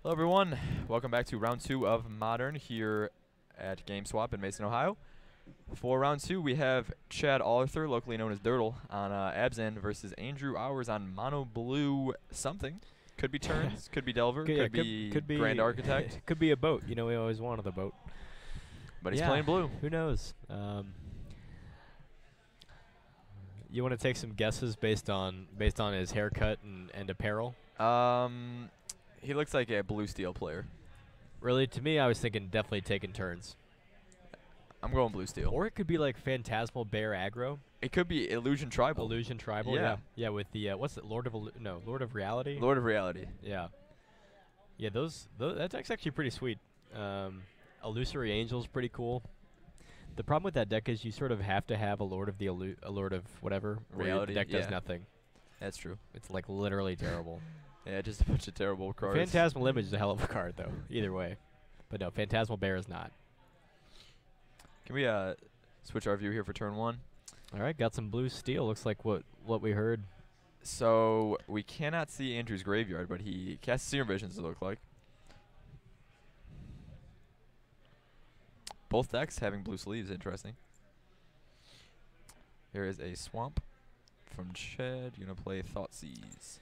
Hello everyone, welcome back to round 2 of Modern here at GameSwap in Mason, Ohio. For round 2 we have Chad Arthur, locally known as Dirtle, on Abzan versus Andrew Hours on Mono Blue something. Could be Turns, could be Delver, could be Grand Architect. Could be a boat. You know, we always wanted the boat. But he's playing blue. Who knows? You want to take some guesses based on his haircut and apparel? He looks like a blue steel player. Really, to me, I was thinking definitely taking turns. I'm going blue steel. Or it could be like Phantasmal Bear Aggro. It could be Illusion Tribal. Illusion Tribal, yeah. With the what's it? Lord of Reality. Lord of Reality. Yeah. Yeah, those that deck's actually pretty sweet. Illusory Angel's pretty cool. The problem with that deck is you sort of have to have a Lord of whatever. Reality. The deck does nothing. That's true. It's like literally terrible. Yeah, just a bunch of terrible cards. Phantasmal Image is a hell of a card, though. Either way, but no, Phantasmal Bear is not. Can we switch our view here for turn 1? All right, got some blue steel. Looks like what we heard. So we cannot see Andrew's graveyard, but he casts Seer Visions, it look like. Both decks having blue sleeves, interesting. Here is a Swamp from Chad. You're going to play Thoughtseize.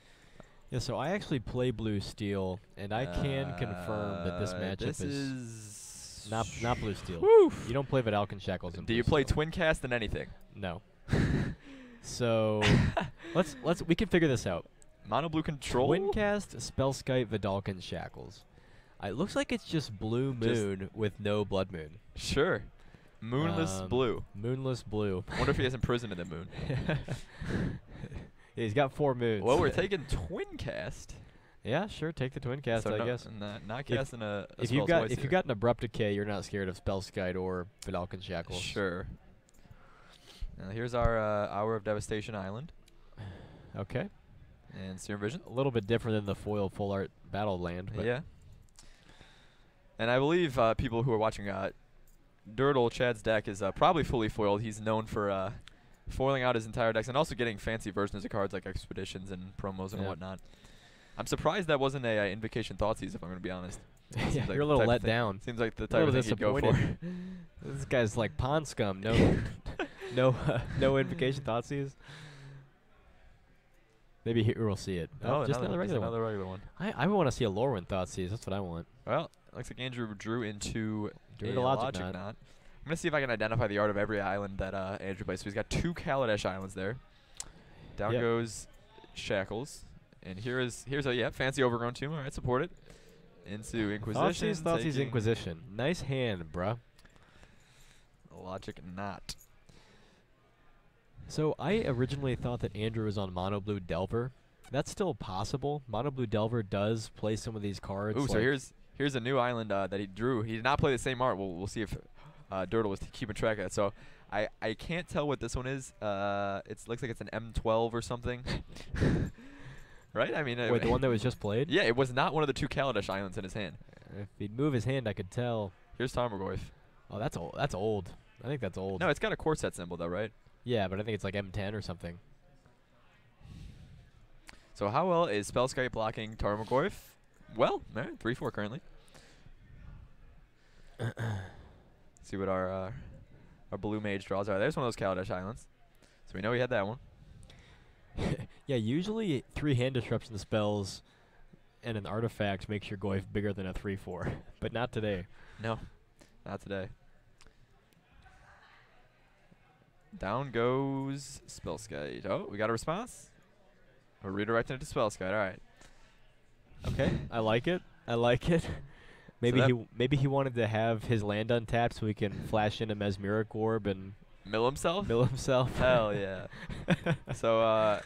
Yeah, so I actually play blue steel, and I can confirm that this matchup is not blue steel. Woof. You don't play Vidalcan Shackles in Do blue you play steel. Twin Cast in anything? No. So we can figure this out. Mono blue control? Twin Cast, Spellskite, Vidalcan Shackles. It looks like it's just Blue Moon with no Blood Moon. Sure. Moonless blue. Moonless blue. I wonder if he has imprisoned in the moon. Yeah, he's got 4 moons. Well, we're taking Twin Cast. Yeah, sure. Take the Twin Cast, So I guess. Not casting a If spell you've got twice here. an Abrupt Decay, you're not scared of Spellskite or Vidalcan Shackles. Sure. Now here's our Hour of Devastation Island. Okay. And Seer Vision. A little bit different than the foil full art battle land. But Yeah. And I believe people who are watching Dirtle, Chad's deck is probably fully foiled. He's known for foiling out his entire decks and also getting fancy versions of cards like Expeditions and promos and whatnot. I'm surprised that wasn't a Invocation Thoughtseizes, if I'm going to be honest. yeah, like you're a little let down. Seems like the type of thing you'd go for. This guy's like Pond Scum. No Invocation Thoughtseize. Maybe here we'll see it. Oh, just another regular one. I want to see a Lorwyn Thoughtseize. That's what I want. Well, looks like Andrew drew into a Logic Knot. Knot. I'm going to see if I can identify the art of every island that Andrew plays. So he's got 2 Kaladesh islands there. Down goes Shackles. And here's a fancy Overgrown Tomb. All right, support it. Into Inquisition. Thoughtseize Inquisition. Nice hand, bruh. Logic Knot. So I originally thought that Andrew was on Mono Blue Delver. That's still possible. Mono Blue Delver does play some of these cards. Ooh, so here's a new island that he drew. He did not play the same art. We'll see if Dirtle was keeping track of that. So I can't tell what this one is. It looks like it's an M12 or something. Right? I mean, wait, the one that was just played? Yeah, it was not one of the 2 Kaladesh islands in his hand. If he'd move his hand, I could tell. Here's Tarmogoyf. Oh, that's old. That's old. I think that's old. No, it's got a core set symbol though, right? Yeah, but I think it's like M10 or something. So how well is Spellskite blocking Tarmogoyf? Well, 3-4 currently. See what our blue mage draws are. There's one of those Kaladesh islands. So we know he had that one. Yeah, usually 3 hand disruption spells and an artifact makes your Goyf bigger than a 3-4, but not today. No, not today. Down goes Spellskite. Oh, we got a response? We're redirecting it to Spellskite. All right. Okay, I like it. I like it. Maybe he wanted to have his land untapped so he can flash in a Mesmeric Orb and Mill himself? Hell yeah. So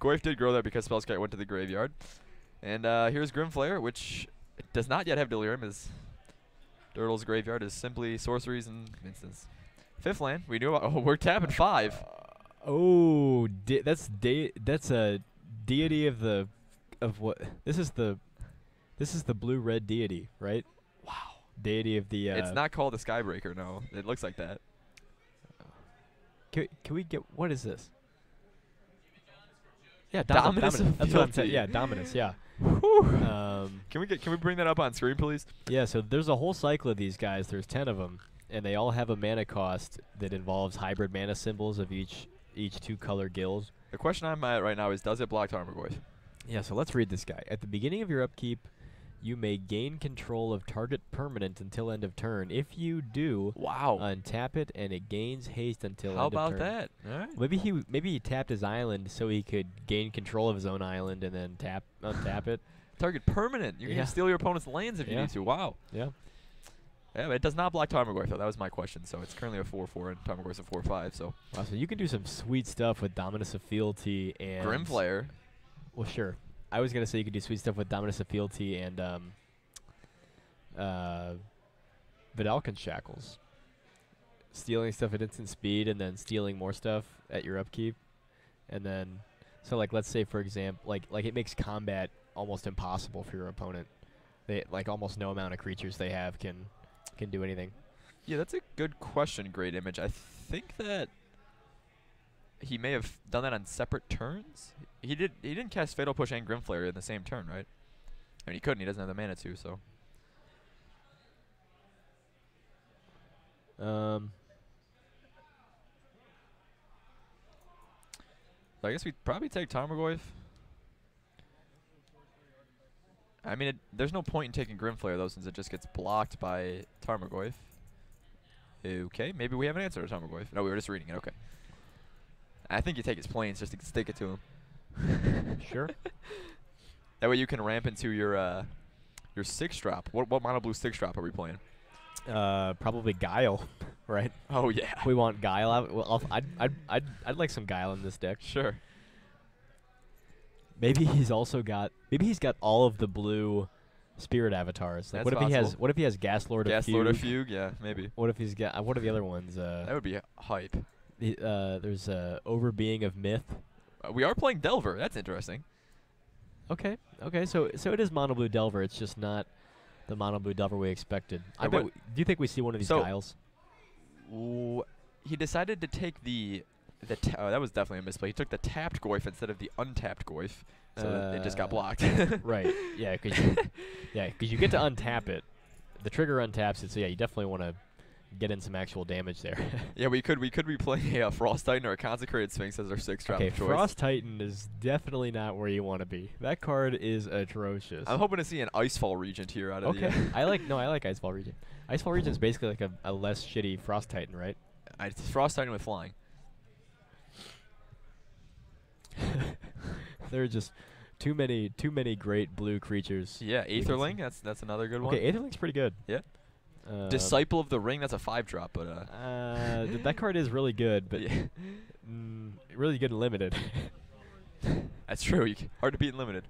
Goyf did grow there because Spellskite went to the graveyard. And here's Grimflayer, which does not yet have Delirium, as Dirtle's graveyard is simply sorceries and instants. 5th land. We knew about. Oh, we're tapping 5. Oh, that's a deity of what? This is the blue-red deity, right? Wow. Deity of the. It's not called the Skybreaker. No, it looks like that. Can we get what is this? Yeah, Dominus Dominus. of That's what I'm Fealty. saying. Yeah, Dominus. Yeah. Can we bring that up on screen, please? Yeah, so there's a whole cycle of these guys. There's 10 of them, and they all have a mana cost that involves hybrid mana symbols of each 2-color guild. The question I'm at right now is, does it block Tarmogoyf? Yeah, so let's read this guy. At the beginning of your upkeep, you may gain control of target permanent until end of turn. If you do, Wow. untap it, and it gains haste until How end of turn. about that? All right. Maybe he tapped his island so he could gain control of his own island and then untap it. Target permanent. You Yeah. can steal your opponent's lands if you Yeah. need to. Wow. Yeah. Yeah, but it does not block Tarmogoyf, though. That was my question. So it's currently a 4/4, and Tarmogoyf's a 4/5. So Wow, so you can do some sweet stuff with Dominus of Fealty and Grimflayer. Well, sure. I was gonna say you could do sweet stuff with Dominus of Fealty and Vidalcan Shackles. Stealing stuff at instant speed and then stealing more stuff at your upkeep, and then so like let's say for example like it makes combat almost impossible for your opponent. They like almost no amount of creatures they have can do anything. Yeah, that's a good question, Great Image. I think that he may have done that on separate turns. He didn't cast Fatal Push and Grimflayer in the same turn, right? I mean, he couldn't. He doesn't have the mana to, so. So I guess we'd probably take Tarmogoyf. I mean, there's no point in taking Grimflayer, though, since it just gets blocked by Tarmogoyf. Okay, maybe we have an answer to Tarmogoyf. No, we were just reading it. Okay. I think you take his planes just to stick it to him. Sure. That way you can ramp into your 6-drop. What mono blue 6-drop are we playing? Probably Guile, right? Oh yeah. We want Guile out. Well, I'd like some Guile in this deck. Sure. Maybe he's got all of the blue spirit avatars. Like That's possible. What if he has Gas Lord of Fugue? Gas Lord of Fugue, yeah, maybe. What if he's got what are the other ones? That would be hype. There's Overbeing of Myth. We are playing Delver. That's interesting. Okay. So it is mono blue Delver. It's just not the mono blue Delver we expected. I bet. Do you think we see one of these Guiles? He decided to take oh, that was definitely a misplay. He took the tapped Goyf instead of the untapped Goyf, so that it just got blocked. Right. Yeah. Because you get to untap it. The trigger untaps it. So yeah, you definitely want to get in some actual damage there. Yeah, we could be playing a Frost Titan or a Consecrated Sphinx as our 6-drop choice. Frost Titan is definitely not where you want to be. That card is atrocious. I'm hoping to see an Icefall Regent here out of the. I like Icefall Regent. Icefall Regent is basically like a less shitty Frost Titan, right? It's Frost Titan with flying. There are just too many great blue creatures. Yeah, Aetherling. That's another good one. Okay, Aetherling's pretty good. Yeah. Disciple of the Ring. That's a 5-drop, but that card is really good, but yeah. Really good and limited. That's true. Hard to beat in limited.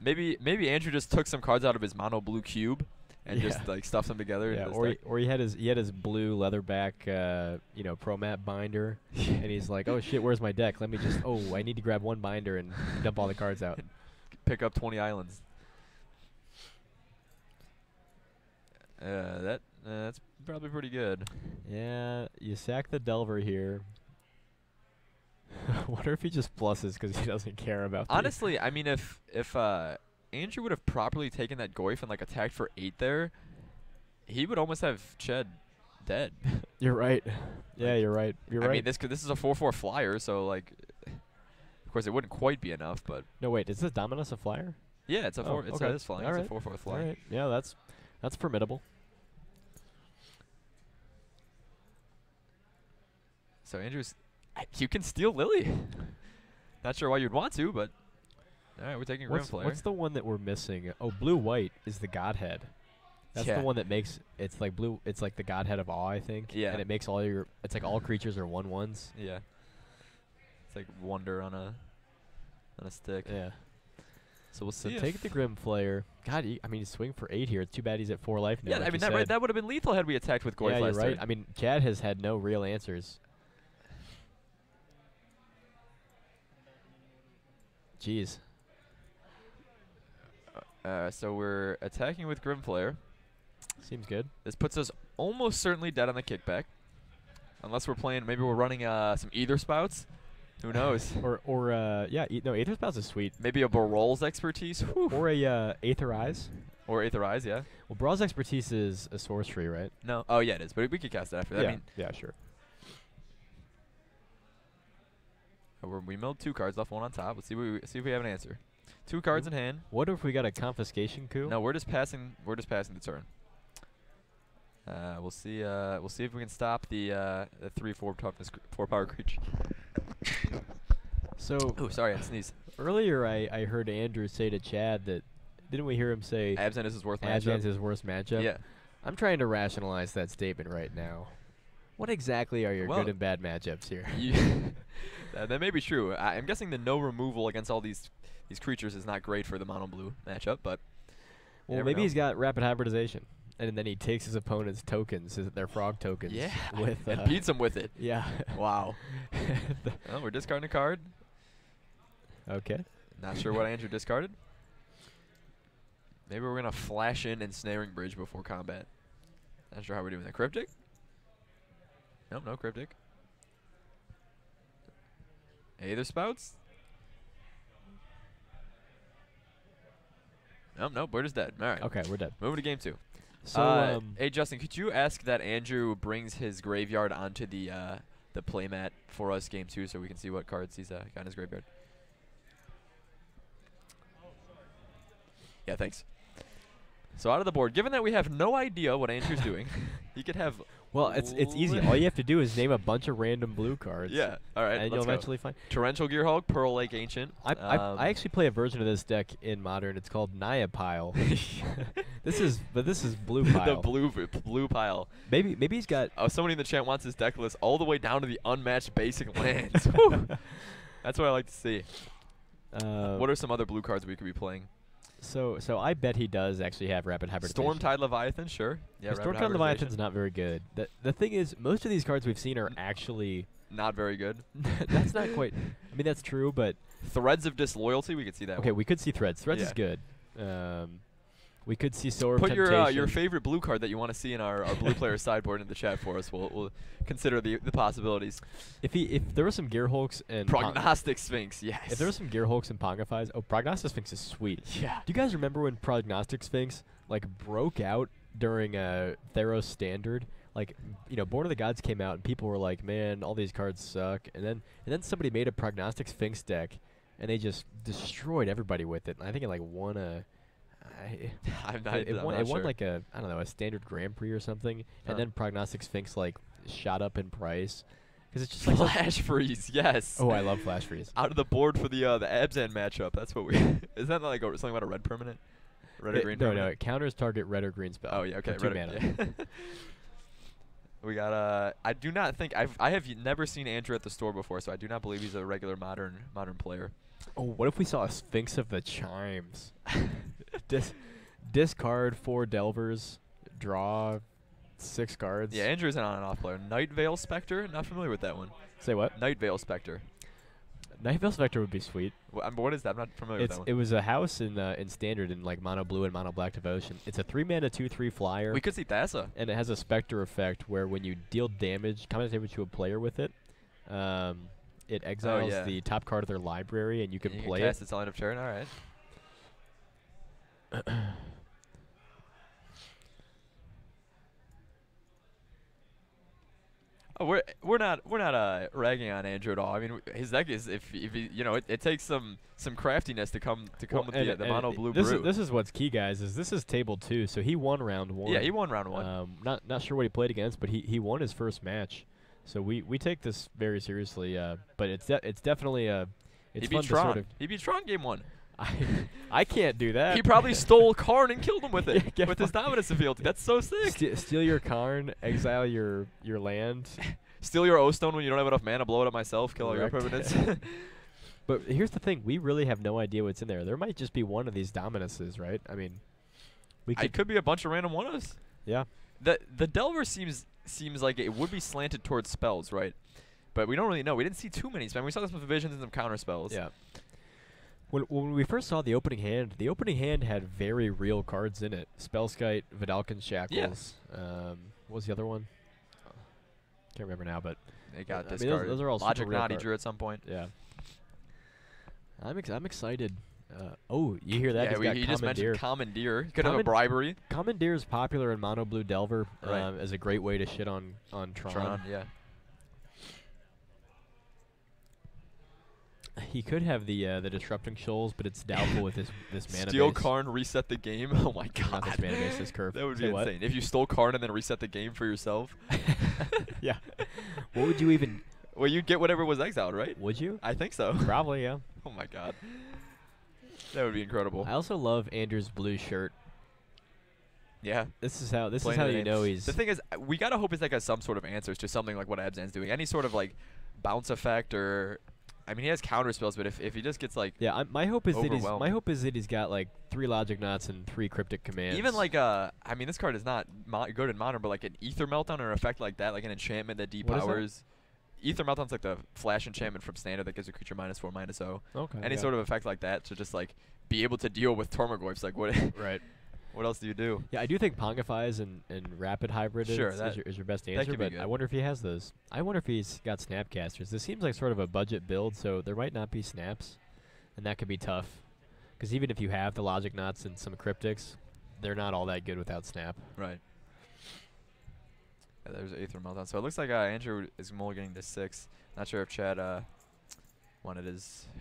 Maybe Andrew just took some cards out of his mono blue cube and just like stuffed them together. Yeah, or he had his blue leatherback pro map binder, and he's like, oh shit, where's my deck? Let me just I need to grab one binder and dump all the cards out. Pick up 20 islands. That's probably pretty good. Yeah, you sack the Delver here. Wonder if he just pluses because he doesn't care about. Honestly, I mean, if Andrew would have properly taken that Goyf and like attacked for 8 there, he would almost have Ched dead. You're right. Yeah, you're right. I mean, this is a 4/4 flyer, so like, of course, it wouldn't quite be enough, but. No, wait, is this Dominus a flyer? Yeah, it's a 4. It is flying. All it's a 4/4 flyer. All right. Yeah, that's formidable. So you can steal Lily. Not sure why you'd want to, but all right, we're taking Grimflayer. What's the one that we're missing? Oh, blue-white is the Godhead. That's the one that makes it's like blue. It's like the Godhead of Awe, I think. Yeah. And it makes it's like all creatures are 1/1s. Yeah. It's like Wonder on a stick. Yeah. So we'll see. So take the Grimflayer. God, you swing for 8 here. It's too bad he's at 4 life now. Yeah, like I mean that would have been lethal had we attacked with Goyf last you're right. turn. I mean, Chad has had no real answers. Jeez. So we're attacking with Grimflayer. Seems good. This puts us almost certainly dead on the kickback. Unless we're playing, maybe we're running some Ether Spouts. Who knows? Yeah, no, Aether Spouse is sweet. Maybe a Barol's Expertise? Whew. Or a Aether Eyes. Or Aether Eyes, yeah. Well, Brawl's Expertise is a sorcery, right? No. Oh, yeah, it is. But we could cast that after that. Yeah, I mean, yeah, sure. we milled 2 cards off, 1 on top. Let's see if we have an answer. 2 cards in hand. What if we got a confiscation coup? No, we're just passing the turn. We'll see if we can stop the 3/4 toughness 4 power creature. So, oh, sorry, I sneezed. Earlier I heard Andrew say to Chad that, didn't we hear him say Abzan is his worst Abzan's matchup? his worst matchup? Yeah. I'm trying to rationalize that statement right now. What exactly are your good and bad matchups here? That may be true. I'm guessing the no removal against all these creatures is not great for the mono blue matchup, but well, maybe he's got rapid hybridization, and then he takes his opponent's tokens, their frog tokens, with and beats them with it. Yeah. Wow. Well, we're discarding a card. Okay. Not sure what Andrew discarded. Maybe we're gonna flash in Ensnaring Bridge before combat. Not sure how we're doing that. Cryptic? Nope, no Cryptic. Aether Spouts? Nope, we're just dead. All right. Okay, we're dead. Moving to game 2. So, hey, Justin, could you ask that Andrew brings his graveyard onto the playmat for us game 2 so we can see what cards he's got in his graveyard? Yeah, thanks. So out of the board, given that we have no idea what Andrew's doing, he could have. Well, it's easy. All you have to do is name a bunch of random blue cards. Yeah. All right. And you'll eventually find. Torrential Gearhulk, Pearl Lake Ancient. I actually play a version of this deck in Modern. It's called Naya Pile. This is blue pile. The blue pile. Maybe he's got. Oh, somebody in the chat wants his deck list all the way down to the unmatched basic lands. That's what I like to see. What are some other blue cards we could be playing? So I bet he does actually have rapid hybridization. Stormtide Leviathan, sure. Yeah, Stormtide Leviathan's not very good. The thing is, most of these cards we've seen are actually not very good. That's not quite. I mean, that's true, but Threads of Disloyalty, we could see that. Okay, one. we could see Threads. Threads is good. We could see Sower of Put Temptation. your favorite blue card that you want to see in our blue player sideboard in the chat for us. We'll consider the possibilities. If there were some Gearhulks and Prognostic Sphinx, yes. If there were some Gearhulks and Pongifies, Prognostic Sphinx is sweet. Yeah. Do you guys remember when Prognostic Sphinx broke out during Theros Standard? Born of the Gods came out and people were like, "Man, all these cards suck." And then somebody made a Prognostic Sphinx deck, and they just destroyed everybody with it. And I think it won a. It won a standard Grand Prix or something, and then Prognostic Sphinx shot up in price because it's just Flash Freeze, yes. Oh, I love Flash Freeze. Out of the board for the Abzan matchup. That's what we. Isn't that something about a red permanent? Red or green? No, it counters target red or green spell. Oh yeah, okay. For 2 mana. Yeah. We got I do not think I have never seen Andrew at the store before, so I do not believe he's a regular modern player. Oh, what if we saw a Sphinx of the Chimes? Discard 4 Delvers, draw 6 cards. Yeah, Andrew's an on and off player. Night Veil Spectre, not familiar with that one. Say what? Night Veil Spectre. Night Veil Spectre would be sweet. What is that? I'm not familiar with that one. It was a house in Standard in mono blue and mono black devotion. It's a 3-mana 2/3 flyer. We could see Thassa. And it has a Spectre effect where when you deal combat damage to a player with it, it exiles the top card of their library, and you can play cast its line of turn. All right. Oh, we're not ragging on Andrew at all. I mean, his deck is if it takes some craftiness to come with the mono blue brew. This is what's key, guys. This is table 2, so he won round 1. Yeah, he won round 1. Not sure what he played against, but he won his first match. So we take this very seriously. But it's definitely it's fun to sort of. He beat Tron game 1. I can't do that. He probably stole Karn and killed him with it with his dominance ability. That's so sick. Steal your Karn, exile your land. Steal your O-Stone when you don't have enough mana, blow it up myself, kill all your permanents. But here's the thing. We really have no idea what's in there. There might just be one of these dominances, right? I mean, it could be a bunch of random one-ofs. Yeah. The Delver seems like it would be slanted towards spells, right? But we don't really know. We didn't see too many spells. We saw some visions and some counter spells. Yeah. When we first saw the opening hand had very real cards in it. Spellskite, Vidalcan Shackles. What was the other one? Can't remember now, but It got I mean, discarded. those are all Logic super rare Knot he cards. drew at some point. Yeah. I'm excited. Oh, you hear that? Yeah, He's got he just mentioned Commandeer. He could have a bribery. Commandeer is popular in Mono Blue Delver Right. as a great way to shit on Tron. Yeah. He could have the disrupting shoals, but it's doubtful with this mana Steal base. Karn, reset the game. Oh my god. Not this mana base, this curve. That would Say be what? insane. If you stole Karn and then reset the game for yourself. Yeah. What would you even? Well, you'd get whatever was exiled, right? Would you? I think so. Probably, yeah. Oh my god. That would be incredible. I also love Andrew's blue shirt. Yeah. This is how Playing the you name. know he's. The thing is, we gotta hope it's like some sort of answers to something like what Abzan's doing. Any sort of like bounce effect or, I mean, he has counter spells, but if he just gets like Yeah, my hope is overwhelmed. he's got like 3 logic knots and 3 cryptic commands. even like I mean, this card is not good in modern, but like an Ether Meltdown or an effect like that, like an enchantment that What is that? depowers. Ether Meltdown's like the flash enchantment from standard that gives a creature -4/-0. Okay. Any yeah. sort of effect like that to just like be able to deal with Tormagoyfs. Like what? Right. What else do you do? Yeah, I do think Pongifies and Rapid Hybrid Sure, is your best that answer, could be but good. I wonder if he has those. I wonder if he's got Snapcasters. This seems like sort of a budget build, so there might not be snaps, and that could be tough. Because even if you have the logic knots and some cryptics, they're not all that good without snap. Right. Yeah, there's Aether Meltdown. So it looks like Andrew is mulliganing to 6. Not sure if Chad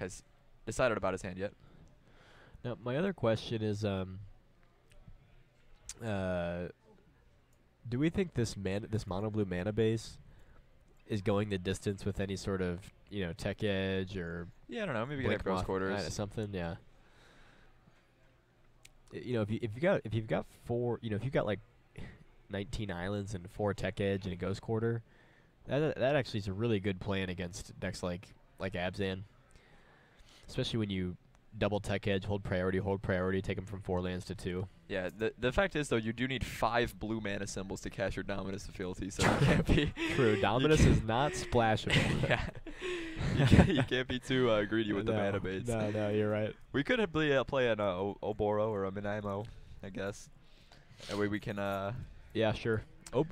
has decided about his hand yet. Now, my other question is, do we think this mono blue mana base is going the distance with any sort of tech edge or Yeah, I don't know. Maybe get Blink Gross Moth, Quarters. something? Yeah. If you've got 4, if you've got like 19 islands and 4 tech edge and a ghost quarter, that actually is a really good plan against decks like Abzan, especially when you double tech edge, hold priority, take them from 4 lands to 2. Yeah, the fact is though, you do need 5 blue mana symbols to cast your Dominus Fealty, so you can't be True, Dominus is not splashable. Yeah, you can't be too greedy with the mana base. No, you're right. We could play an Oboro or a Minaimo, I guess. That way we can. Yeah, sure.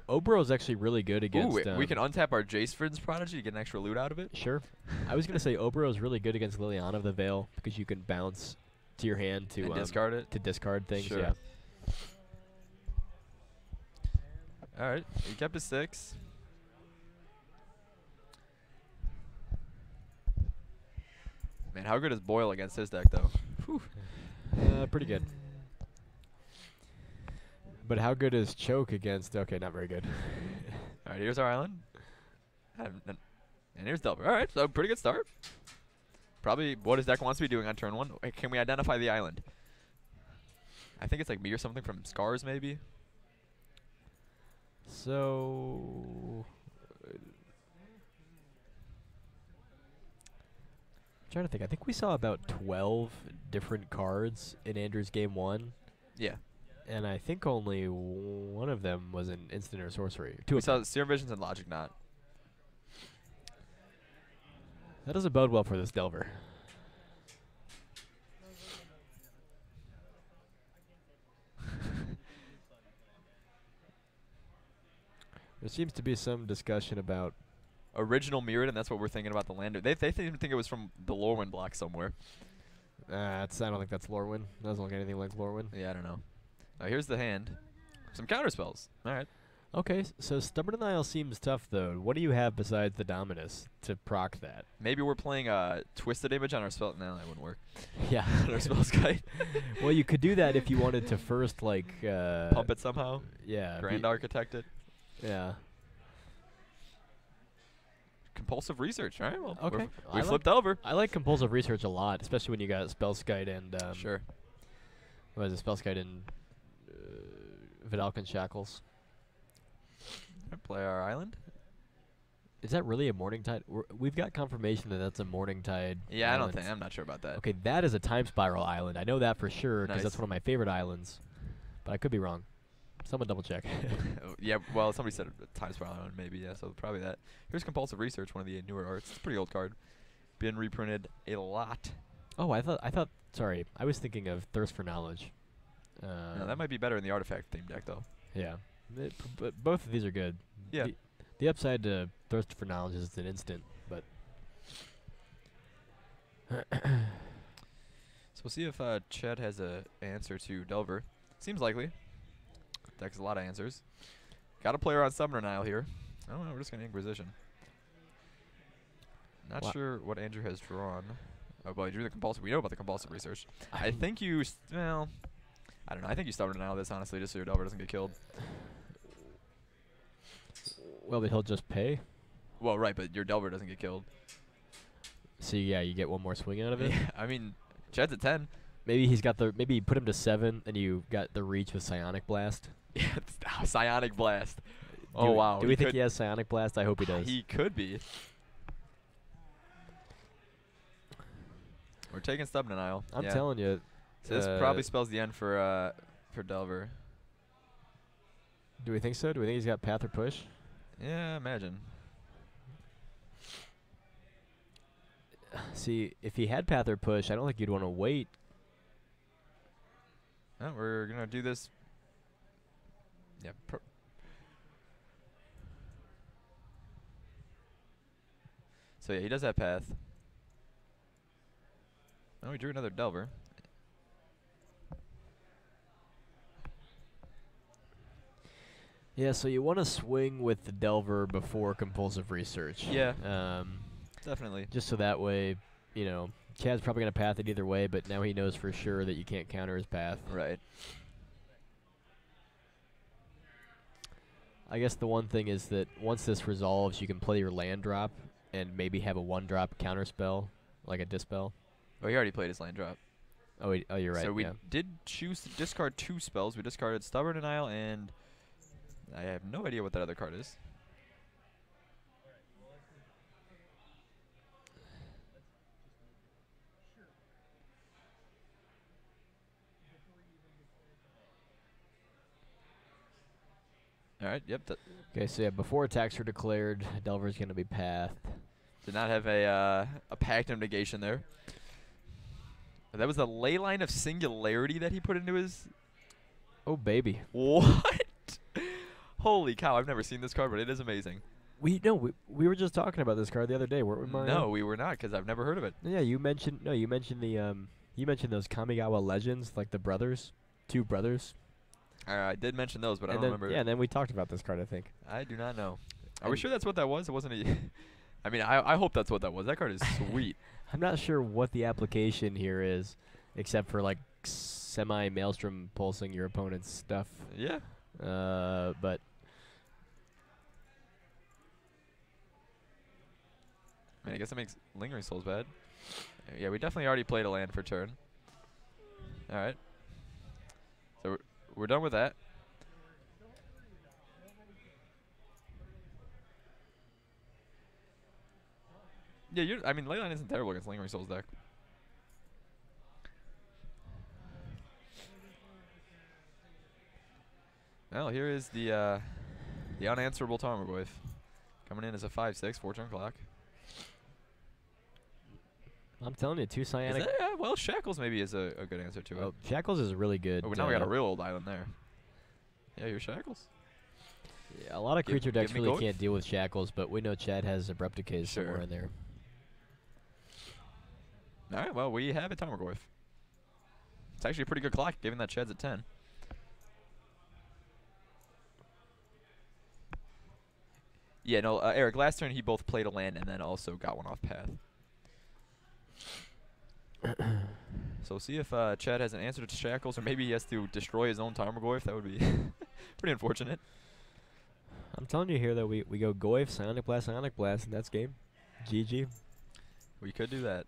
Obro is actually really good against. Ooh, we can untap our Jace Friends Prodigy to get an extra loot out of it. Sure. I was gonna say Obro is really good against Liliana of the Veil because you can bounce to your hand to And discard it. to discard things. Sure. Yeah. All right, he kept his 6. Man, how good is Boyle against his deck though? Whew. Pretty good. But how good is Choke against? Okay, not very good. All right, here's our island. And here's Delver. All right, so pretty good start. Probably what his deck wants to be doing on turn 1. Wait, can we identify the island? I think it's like me or something from Scars, maybe. So, I'm trying to think. I think we saw about 12 different cards in Andrew's game 1. Yeah. And I think only one of them was an instant or sorcery. 2 We of them. saw Serum Visions and Logic Knot. That doesn't bode well for this Delver. There seems to be some discussion about Original Mirrodin, that's what we're thinking about the land. They even think it was from the Lorwyn block somewhere. I don't think that's Lorwyn. Doesn't look anything like Lorwyn. Yeah, I don't know. Here's the hand. Some counter spells. All right. Okay, so Stubborn Denial seems tough, though. What do you have besides the Dominus to proc that? Maybe we're playing Twisted Image on our spell. No, that wouldn't work. Yeah. On our spell guide. Well, you could do that if you wanted to first, Pump it somehow. Yeah. Grand Architect it. Yeah. Compulsive Research. All right, well, Okay. we flipped over. I like Compulsive Research a lot, especially when you got Spellskite and Sure. what is it? Spellskite and Vidalcan Shackles. Play our island. Is that really a Morning Tide? We've got confirmation that that's a Morning Tide. Yeah, island. I'm not sure about that. Okay, that is a Time Spiral island. I know that for sure because Nice. that's one of my favorite islands. But I could be wrong. Someone double check. Oh, yeah, well, somebody said Time Spiral Island, maybe, yeah, so probably that. Here's Compulsive Research, one of the newer arts. It's a pretty old card. Been reprinted a lot. Oh, I thought. Sorry, I was thinking of Thirst for Knowledge. No, that might be better in the artifact theme deck, though. Yeah, but both of these are good. Yeah. The upside to Thirst for Knowledge is it's an instant, but So we'll see if Chad has a answer to Delver. Seems likely. Deck's a lot of answers. Got a player on Summoner Nile here. I don't know, we're just gonna Inquisition. Not sure what Andrew has drawn. Oh, well, he drew the compulsive. We know about the compulsive research. I think you, well, I don't know. I think you Summoner Nile this, honestly, just so your Delver doesn't get killed. well, but he'll just pay. Well, right, but your Delver doesn't get killed. So yeah, you get one more swing out of it. Yeah, I mean, Chad's at 10. Maybe he's got the. Maybe you put him to 7, and you got the reach with Psionic Blast. Yeah, Psionic Blast. Do Wow. Do we think he has Psionic Blast? I hope he does. He could be. We're taking Stub Denial. I'm telling you. So this probably spells the end for Delver. Do we think so? Do we think he's got Path or Push? Yeah, imagine. See, if he had Path or Push, I don't think you'd want to wait. No, we're gonna do this. Yeah. So yeah, he does have Path. Oh, we drew another Delver. Yeah, so you want to swing with the Delver before Compulsive Research. Yeah. Definitely. Just so that way, you know, Chad's probably going to path it either way, but now he knows for sure that you can't counter his path. Right. I guess the one thing is that once this resolves, you can play your land drop and maybe have a 1-drop counter spell, like a Dispel. Oh, he already played his land drop. Oh, you're right. So we did choose to discard 2 spells. We discarded Stubborn Denial, and I have no idea what that other card is. All right. Yep. Okay. So yeah, before attacks are declared, Delver's going to be pathed. Did not have a Pact of Negation there. That was the Leyline of Singularity that he put into his. Oh baby. What? Holy cow! I've never seen this card, but it is amazing. We were just talking about this card the other day, weren't we, Mario? No, we were not, because I've never heard of it. Yeah, you mentioned the you mentioned those Kamigawa legends, like the brothers, 2 brothers. I did mention those, but I don't remember. Yeah, and then we talked about this card, I think. I do not know. Are we sure that's what that was? It wasn't a. I mean, I hope that's what that was. That card is sweet. I'm not sure what the application here is, except for like semi-maelstrom pulsing your opponent's stuff. Yeah. But. I mean, I guess it makes Lingering Souls bad. Yeah, we definitely already played a land for turn. All right. So we're done with that. Yeah, I mean, Leyline isn't terrible against Lingering Souls deck. Well, here is the unanswerable Tarmogoyf. Coming in as a 5/6, 4-turn clock. I'm telling you, 2 Psionic. Well, Shackles maybe is a good answer to it. Shackles is really good. Oh, now we got a real old island there. Yeah, here's Shackles. Yeah, a lot of creature decks really Goyf. can't deal with Shackles, but we know Chad has Abrupt Decay somewhere in there. All right, well, we have a Tarmogoyf. It's actually a pretty good clock, given that Chad's at 10. Yeah, no, Eric, last turn he both played a land and then also got one off path. So see if Chad has an answer to Shackles, or maybe he has to destroy his own Tarmogoyf. That would be pretty unfortunate. I'm telling you here that we go Goyf, Psionic Blast, and that's game. GG. We could do that.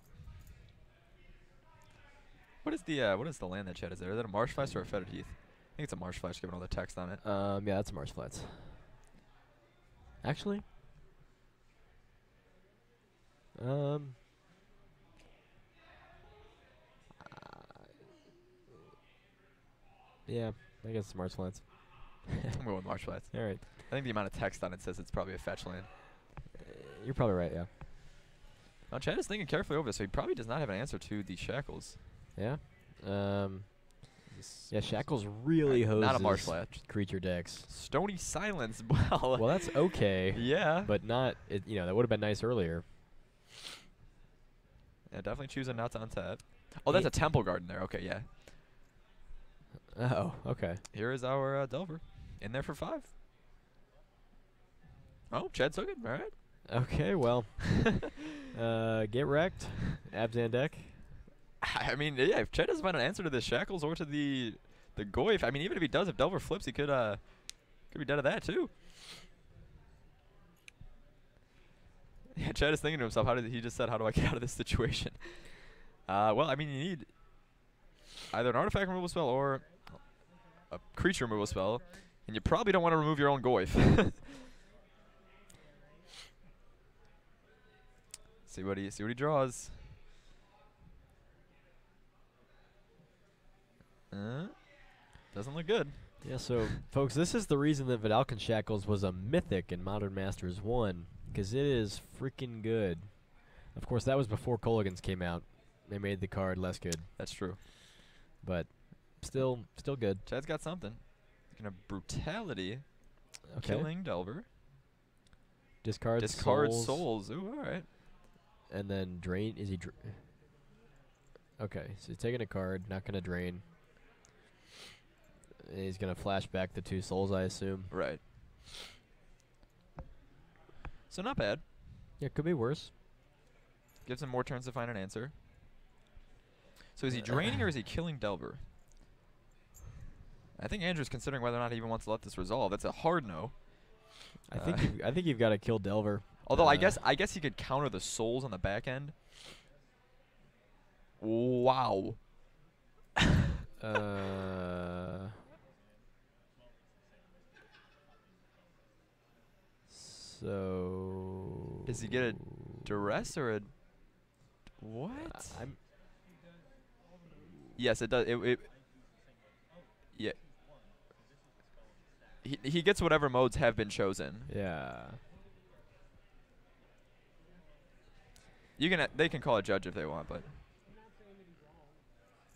What is the land that Chad is there? Is that a Marsh Flash or a Fetid Heath? I think it's a Marsh Flash, given all the text on it. Yeah, that's Marsh Flats. Actually, yeah, I guess it's Marsh Flats. I'm going with Marsh Flats. All right. I think the amount of text on it says it's probably a fetch land. You're probably right, yeah. Now, Chad is thinking carefully over this, so he probably does not have an answer to the Shackles. Yeah. Yeah, Shackles really hoses not a Marsh Flash. creature decks. Stony Silence. Well, Well, that's okay. yeah. But not, you know, that would have been nice earlier. Yeah, definitely choosing not to untap. Oh, that's a Temple Garden there. Okay, yeah. Oh, okay. Here is our Delver. In there for 5. Oh, Chad took it. All right. Okay, well, get wrecked, Abzan deck. I mean, yeah, if Chad doesn't find an answer to the Shackles or to the Goyf, I mean, even if he does, if Delver flips, he could be dead of that too. Yeah, Chad is thinking to himself, he just said, how do I get out of this situation? Well, I mean, you need either an artifact removal spell or a creature removal spell, and you probably don't want to remove your own Goyf. See what he draws. Doesn't look good. Yeah, so, folks, this is the reason that Vidalcan Shackles was a mythic in Modern Masters 1, because it is freaking good. Of course, that was before Colligans came out. They made the card less good. That's true. But still good. Chad's got something. He's gonna Brutality. Okay. Killing Delver. Discard souls. Ooh, all right. And then drain. Is he? Okay, so he's taking a card, not gonna drain. And he's gonna flash back the 2 souls, I assume. Right. So not bad. Yeah, could be worse. Gives him more turns to find an answer. So is he draining or is he killing Delver? I think Andrew's considering whether or not he even wants to let this resolve. That's a hard no. I think you've got to kill Delver. Although I guess he could counter the souls on the back end. Wow. So does he get a duress or a what? Yes, it does. Yeah. He gets whatever modes have been chosen. Yeah. They can call a judge if they want, but.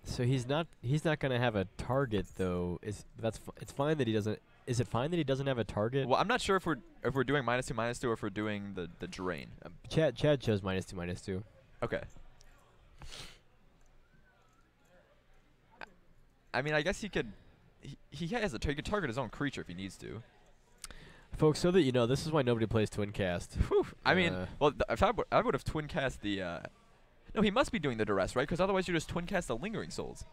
So he's not gonna have a target though. It's fine that he doesn't. Is it fine that he doesn't have a target? Well, I'm not sure if we're doing -2/-2 or if we're doing the drain. Chad chose -2/-2. Okay. I mean, I guess he could. He could target his own creature if he needs to. Folks, so that you know, this is why nobody plays Twin Cast. Whew. I mean, well, if I would have Twin Cast the. No, he must be doing the duress, right? Because otherwise you just Twin Cast the Lingering Souls.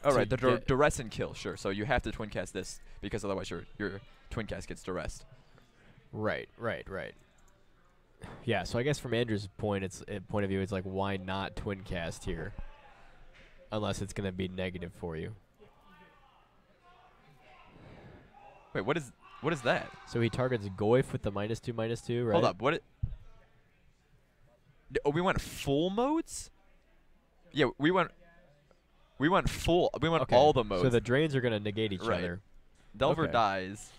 All right, the duress and kill, sure. So you have to Twin Cast this because otherwise your Twin Cast gets duressed. Right. Yeah, so I guess from Andrew's point of view, it's like, why not Twin Cast here? Unless it's gonna be negative for you. Wait, what is that? So he targets Goyf with the -2/-2, right? Hold up, what? Oh, we went full modes? Yeah, we went full. We went all the modes. So the drains are gonna negate each other. Delver dies.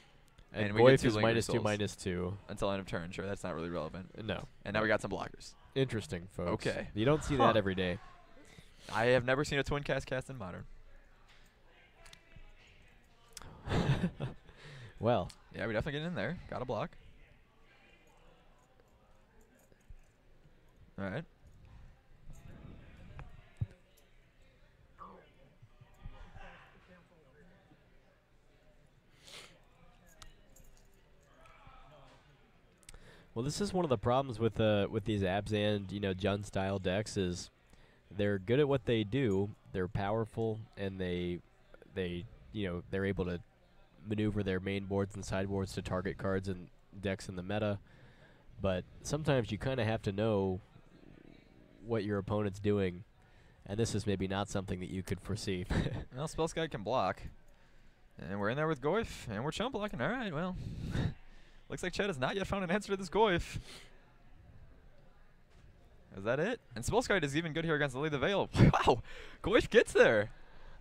And we get Goyf is -2/-2. Until end of turn. Sure, that's not really relevant. No. And now we got some blockers. Interesting, folks. Okay. You don't see that every day. I have never seen a Twin Cast in Modern. Well. Yeah, we definitely get in there. Got a block. All right. Well, this is one of the problems with these Abzan, Jund style decks is they're good at what they do. They're powerful, and they're able to maneuver their main boards and sideboards to target cards and decks in the meta. But sometimes you kind of have to know what your opponent's doing, and this is maybe not something that you could foresee. Well, Spellskite can block, and we're in there with Goyf, and we're chump blocking. All right, well. Looks like Chad has not yet found an answer to this Goyf. Is that it? And Spellskite is even good here against Lily the Veil. Wow! Goyf gets there!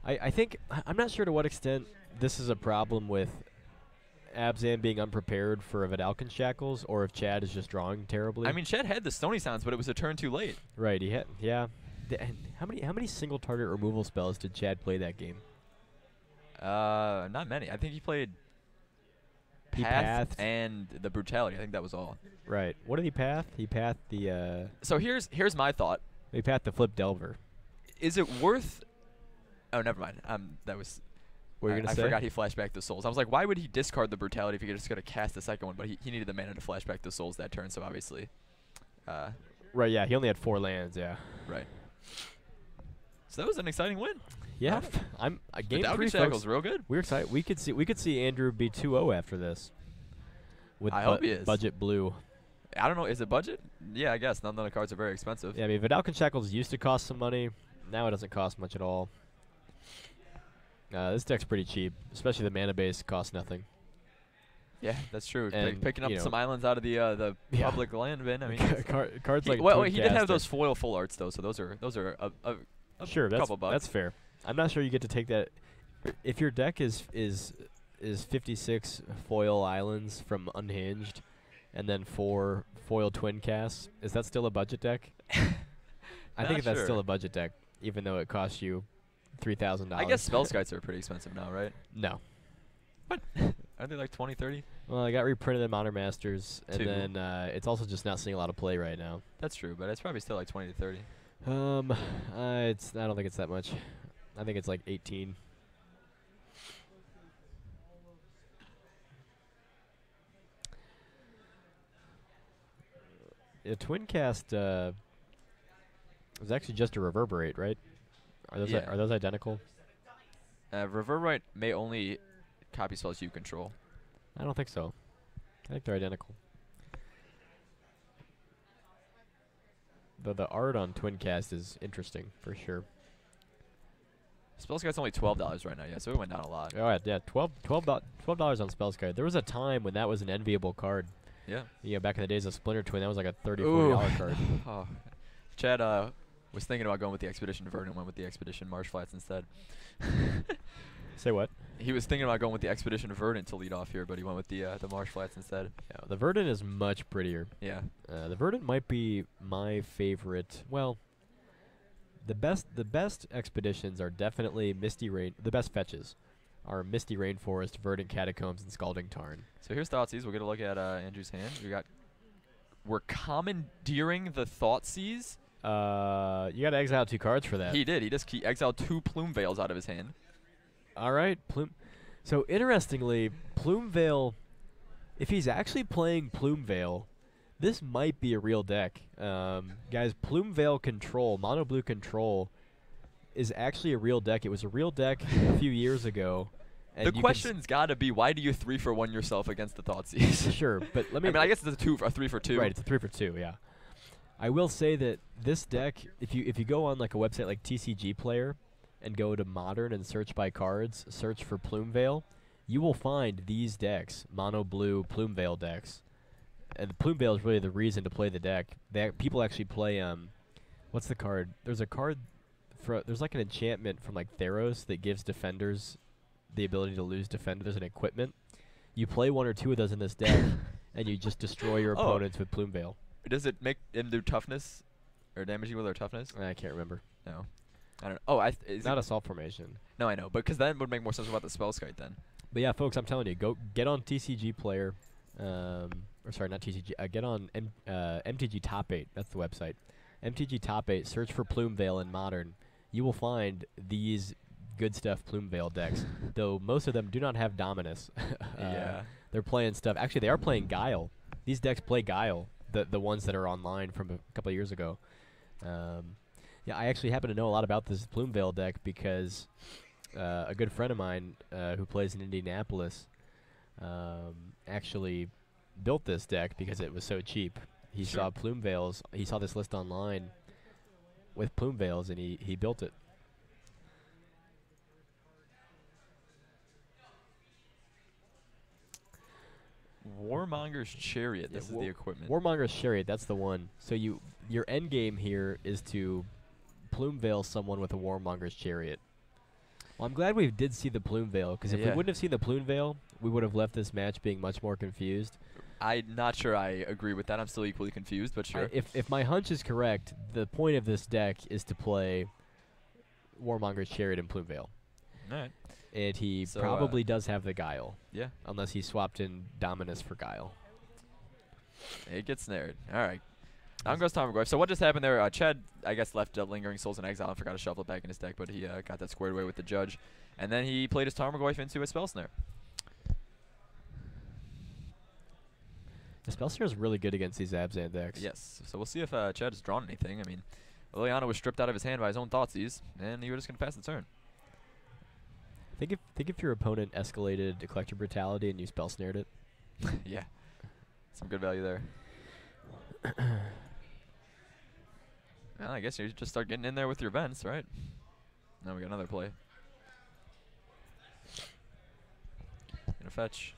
I think, I'm not sure to what extent this is a problem with Abzan being unprepared for a Vidalcan Shackles, or if Chad is just drawing terribly. I mean, Chad had the Stony Sounds, but it was a turn too late. Right, he had, yeah. And how many single target removal spells did Chad play that game? Not many. I think he played He Path pathed. and the Brutality. I think that was all. Right. What did he path? He pathed the So here's my thought. he pathed the Flip Delver. Is it worth? Oh, never mind. That was. What were you gonna say? I forgot he flashed back the souls. I was like, why would he discard the Brutality if he could just gonna cast the second one? But he needed the mana to flash back the souls that turn. So obviously. Right. Yeah. He only had 4 lands. Yeah. Right. So that was an exciting win. Yeah. I'm game 3, Shackle's folks. real good. We're excited. We could see Andrew be 2-0 after this. With I hope he is. budget blue. I don't know. Is it budget? Yeah, I guess. None of the cards are very expensive. Yeah. I mean, Vidalcan Shackles used to cost some money. Now it doesn't cost much at all. This deck's pretty cheap, especially the mana base costs nothing. Yeah, that's true. And, Picking up you know, some islands out of the Yeah. public land bin. I mean, cards like well, he did have Twin those Cast foil full arts though, so those are a sure, couple bucks. that's fair. I'm not sure you get to take that if your deck is 56 foil islands from Unhinged, and then 4 foil twin casts. Is that still a budget deck? I think that's still a budget deck, even though it costs you $3,000. I guess spell skites are pretty expensive now, right? No. What? Aren't they like 20, 30? Well, I got reprinted in Modern Masters, and 2. then it's also just not seeing a lot of play right now. That's true, but it's probably still like 20 to 30. I don't think it's that much. I think it's like 18. A twin cast was actually just a reverberate, right? Are those are those identical? Reverberate may only copy spells you control. I don't think so. I think they're identical. Though the art on twin cast is interesting for sure. Spellskite's only $12 right now, yeah, so it went down a lot. Oh yeah, $12 on Spellskite. There was a time when that was an enviable card. Yeah. You know, back in the days of Splinter Twin, that was like a $30, $40 card. Oh. Chad was thinking about going with the Expedition Verdant, went with the Expedition Marsh Flats instead. Say what? He was thinking about going with the Expedition Verdant to lead off here, but he went with the Marsh Flats instead. Yeah, the Verdant is much prettier. Yeah. The Verdant might be my favorite. Well, the best expeditions are definitely Misty Rain. The best fetches are Misty Rainforest, Verdant Catacombs, and Scalding Tarn. So here's Thoughtseize. We'll get a look at Andrew's hand. We're commandeering the Thoughtseize. You got to exile 2 cards for that. He did. He exiled 2 Plume Veils out of his hand. All right, Plume. So interestingly, Plume Veil. If he's actually playing Plume Veil, this might be a real deck. Guys, Plume Veil Control, Mono Blue Control, is actually a real deck. It was a real deck a few years ago. And The question's got to be, why do you 3-for-1 yourself against the Thoughtseize? Sure, but let me. I mean, I guess it's a 3-for-2. Right, it's a 3-for-2. Yeah. I will say that this deck, if you go on like a website like TCG Player, and go to Modern and search by cards, search for Plume Veil, you will find these decks, Mono Blue Plume Veil decks. And the Plume Veil is really the reason to play the deck. People actually play, what's the card? There's a card, there's like an enchantment from like Theros that gives defenders the ability to lose defenders and equipment. You play 1 or 2 of those in this deck, and you just destroy your opponents with Plume Veil. Does it make them do toughness? Or damage equal their toughness? I can't remember. No. I don't know. Oh, it's not Assault Formation. No, I know. But because that would make more sense about the Spellskite then. But yeah, folks, I'm telling you, go get on TCG Player. Or sorry, not TCG. Get on MTG Top 8. That's the website. MTG Top 8. Search for Plume Veil in Modern. You will find these good stuff Plume Veil decks. Though most of them do not have Dominus. Yeah. They're playing stuff. Actually, they are playing Guile. These decks play Guile. The ones that are online from a couple of years ago. Yeah, I actually happen to know a lot about this Plume Veil deck because a good friend of mine who plays in Indianapolis actually built this deck because it was so cheap. He saw Plume Veils. He saw this list online with Plume Veils, and he built it. Warmonger's Chariot. This is the equipment. Warmonger's Chariot. That's the one. So your end game here is to Plume Veil someone with a Warmonger's Chariot. Well, I'm glad we did see the Plume Veil, because if we wouldn't have seen the Plume Veil, we would have left this match being much more confused. I'm not sure I agree with that. I'm still equally confused, but sure. If my hunch is correct, the point of this deck is to play Warmonger's Chariot and Plumeveil. All right. And he So, probably does have the Guile. Yeah. Unless he swapped in Dominus for Guile. It gets snared. All right. On goes Tarmogoyf. So what just happened there? Chad, I guess, left Lingering Souls in exile and forgot to shuffle it back in his deck, but he got that squared away with the judge. And then he played his Tarmogoyf into a Spell Snare. The Spell Snare is really good against these Abzan decks. Yes. So we'll see if Chad has drawn anything. I mean, Liliana was stripped out of his hand by his own Thoughtseize, and you were just going to pass the turn. Think if your opponent escalated Collector Brutality and you Spell Snared it. Yeah. Some good value there. Well, I guess you just start getting in there with your events, right? Now we got another play. Gonna fetch.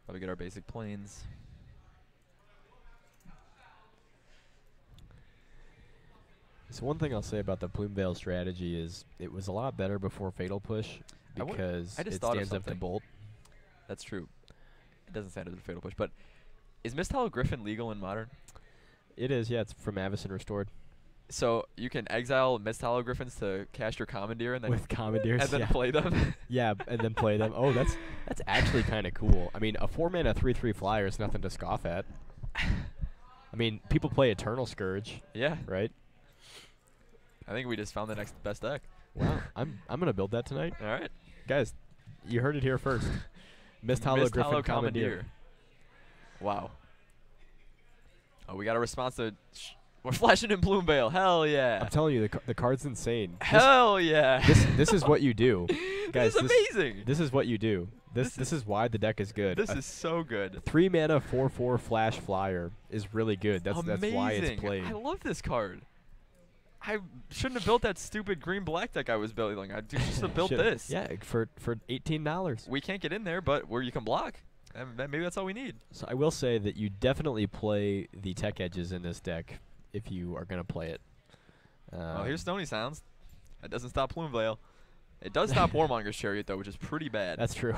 Probably get our basic planes. So one thing I'll say about the Plumeveil strategy is it was a lot better before Fatal Push because I just it thought of stands up to something. Bolt. That's true. It doesn't stand as a Fatal Push, but is Mist Hollow Griffin legal in Modern? It is, yeah. It's from Avacyn Restored. So you can exile Mist Hollow Griffins to cast your Commandeer and then With Commandeers, and then yeah. play them. Yeah, and then play them. Oh, that's actually kind of cool. I mean, a 4-mana 3/3 flyer is nothing to scoff at. I mean, people play Eternal Scourge, Yeah. right? I think we just found the next best deck. Wow, I'm gonna build that tonight, All right. guys. You heard it here first. Mist Hollow Griffin Commandeer. Wow. Oh, we got a response to. We're flashing in Plumeveil. Hell yeah. I'm telling you, the card's insane. Hell yeah. This is what you do, guys. This is amazing. This is what you do. This is why the deck is good. This is so good. 3-mana 4/4 flash flyer is really good. That's why it's played. I love this card. I shouldn't have built that stupid green-black deck I was building. I should have built this. Yeah, for $18. We can't get in there, but where you can block. And maybe that's all we need. So I will say that you definitely play the tech edges in this deck if you are going to play it. Well, here's Stony Sounds. That doesn't stop Plumeveil. It does stop Warmonger's Chariot, though, which is pretty bad. That's true.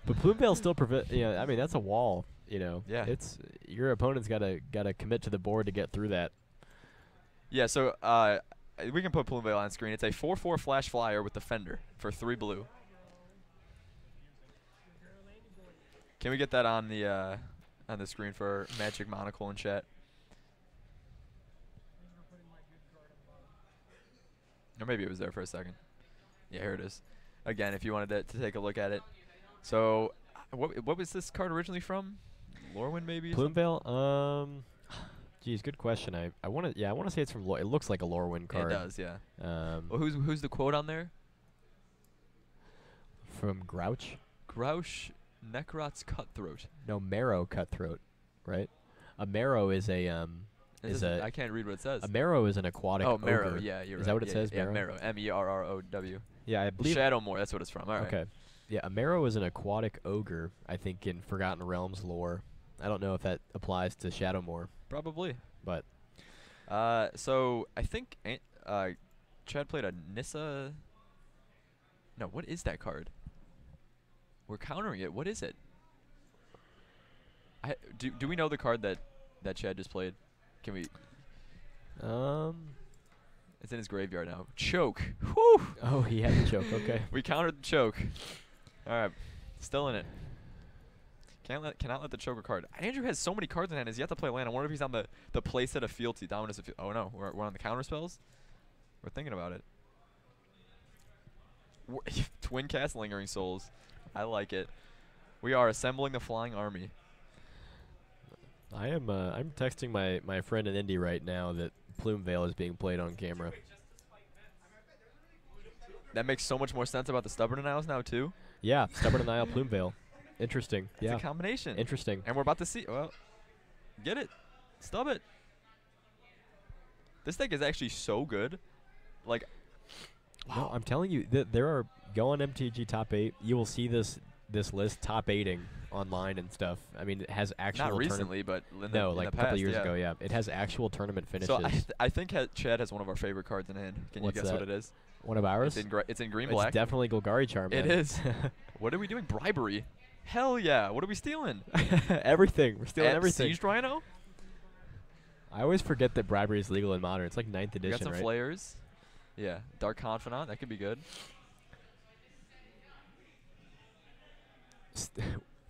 But Plumeveil still prevent. You know, I mean, that's a wall. You know. Yeah. It's your opponent's gotta commit to the board to get through that. Yeah. So we can put Plumeveil on screen. It's a 4/4 flash flyer with Defender for 3 blue. Can we get that on the screen for Magic Monocle in chat? Or maybe it was there for a second. Yeah, here it is. Again, if you wanted to take a look at it. So, what was this card originally from? Lorwyn, maybe? Plumeveil. Geez, good question. I want to say it's from. It looks like a Lorwyn card. It does, yeah. Well, who's the quote on there? From Grouch. Grouch Necrot's Cutthroat. No, Marrow Cutthroat, right? A Marrow is a I can't read what it says. A Marrow is an aquatic ogre. Marrow, yeah, you're right. Is that what it says, Yeah, Marrow? Marrow. M-E-R-R-O-W. Yeah, I believe. Shadowmoor, that's what it's from. All right. Okay. Yeah, a Marrow is an aquatic ogre, I think, in Forgotten Realms lore. I don't know if that applies to Shadowmoor. Probably. But. So, I think Chad played a Nissa. No, what is that card? We're countering it. What is it? Do we know the card that Chad just played? Can we? It's in his graveyard now. Choke. Whew. Oh, he had the choke. Okay. We countered the choke. All right, still in it. Cannot let the choker card. Andrew has so many cards in hand. He's yet to play land. I wonder if he's on the playset of Fealty. Dominus of oh no, we're on the counter spells. We're thinking about it. Twin cast Lingering Souls. I like it. We are assembling the flying army. I'm texting my friend in Indy right now that Plumeveil is being played on camera. That makes so much more sense about the Stubborn Denials now too. Yeah, Stubborn Denial Plumeveil. Interesting. It's a combination. Interesting. And we're about to see. Well, get it, stub it. This deck is actually so good. Like, wow. No, I'm telling you, there are go on MTG top 8. You will see this list top 8ing online and stuff. I mean, it has actual. Not recently, but in no, in like the a couple past, of years yeah. ago. Yeah, it has actual tournament finishes. So I think Chad has one of our favorite cards in hand. Can you What's guess that? what it is? One of ours? It's in green It's black. definitely Golgari Charm. It then. is. What are we doing? Bribery. Hell yeah. What are we stealing? Everything. We're stealing everything. Siege Rhino? I always forget that bribery is legal in Modern. It's like 9th We edition, got some right? flares. Yeah. Dark Confidant. That could be good.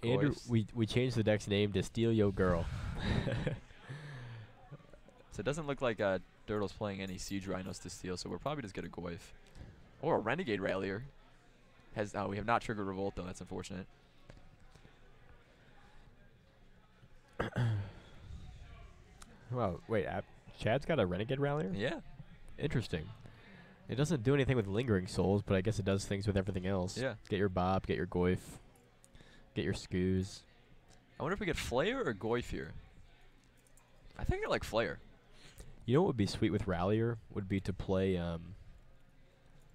Andrew, Goyfs. we changed the deck's name to Steal Yo Girl. So it doesn't look like Dirtle's playing any Siege Rhinos to steal, so we'll probably just get a Goyf. Or a Renegade Rallier. We have not triggered Revolt, though. That's unfortunate. Well, wait, Chad's got a Renegade Rallier? Yeah. Interesting. It doesn't do anything with Lingering Souls, but I guess it does things with everything else. Yeah. Get your Bob, get your Goyf, get your Scoos. I wonder if we get Flare or Goyf here. I think I like Flare. You know what would be sweet with Rallier? Would be to play, oh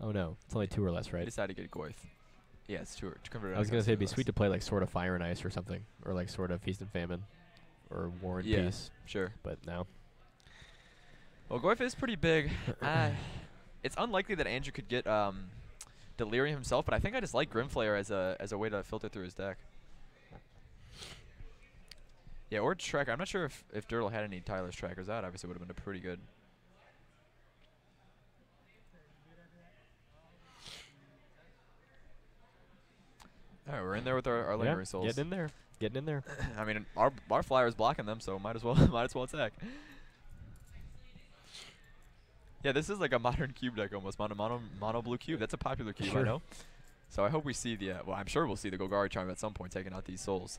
no, it's only 2 or less, I right? decided to get Goyf. Yeah, it's two. I was going to say it'd be sweet to play like Sword of Fire and Ice or something. Or like Sword of Feast and Famine. Or War and Peace. Sure. But no. Well, Goyf is pretty big. It's unlikely that Andrew could get Delirium himself, but I think I just like Grimflayer as a way to filter through his deck. Yeah, or Trek. I'm not sure if Dirtle had any Tyler's trackers out. Obviously, would have been pretty good. All right, we're in there with our Lingering Souls. Getting in there. Getting in there. I mean, our flyer is blocking them, so might as well attack. Yeah, this is like a modern cube deck almost. Mono blue cube. That's a popular cube, Sure. I know. So I hope we see the. Well, I'm sure we'll see the Golgari Charm at some point taking out these souls.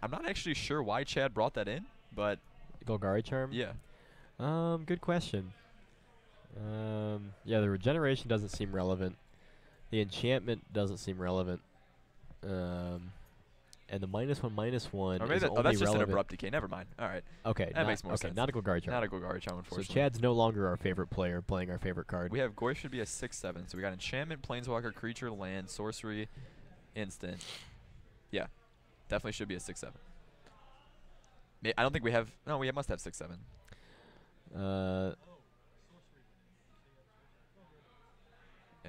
I'm not actually sure why Chad brought that in, but Golgari Charm? yeah. Good question. Yeah, the regeneration doesn't seem relevant. The enchantment doesn't seem relevant. And the -1/-1 is Or maybe only that's just an relevant. abrupt decay. Never mind. All right. Okay, That makes more sense. Not a Golgari Charm. Not a Golgari Charm, So unfortunately. Chad's no longer our favorite player playing our favorite card. We have Goyf should be a 6/7. So we got enchantment, planeswalker, creature, land, sorcery, instant. Yeah, definitely should be a 6/7. I don't think we have. No, we must have 6/7.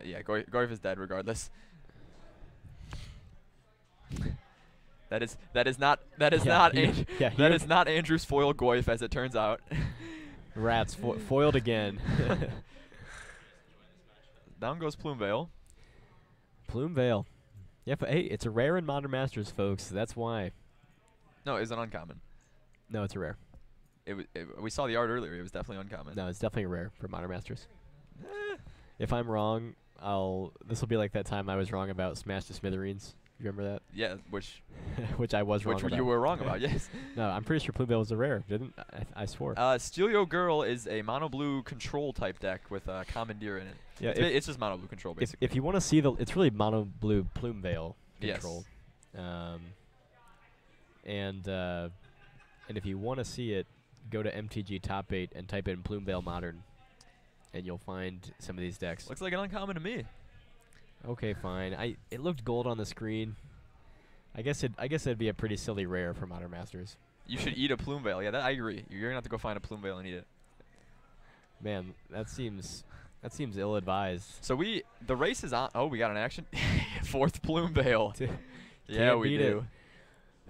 Yeah, Goyf is dead regardless. That is not Andrew's foil Goyf, as it turns out. Rats foiled again. Down goes Plumeveil. Plumeveil. Yeah, but hey, it's a rare in Modern Masters, folks. That's why. No, it's an uncommon. No, it's a rare. We saw the art earlier. It was definitely uncommon. No, it's definitely a rare for Modern Masters. If I'm wrong, this will be like that time I was wrong about Smash to Smithereens. You remember that? Yeah, which I was wrong about. You were wrong about, yes. No, I'm pretty sure Plumeveil was a rare. I swore. Steelio Girl is a mono blue control type deck with Commandeer in it. Yeah, it's just mono blue control basically. If you want to see it's really mono blue Plumeveil control. Yes. And if you want to see it, go to MTG Top 8 and type in Plumeveil Modern, and you'll find some of these decks. Looks like an uncommon to me. Okay, fine. It looked gold on the screen. I guess it'd be a pretty silly rare for Modern Masters. You should eat a Plumeveil. Yeah, I agree. You're gonna have to go find a Plumeveil and eat it. Man, that seems ill-advised. So the race is on. Oh, we got an action. 4th Plumeveil. Yeah, we do.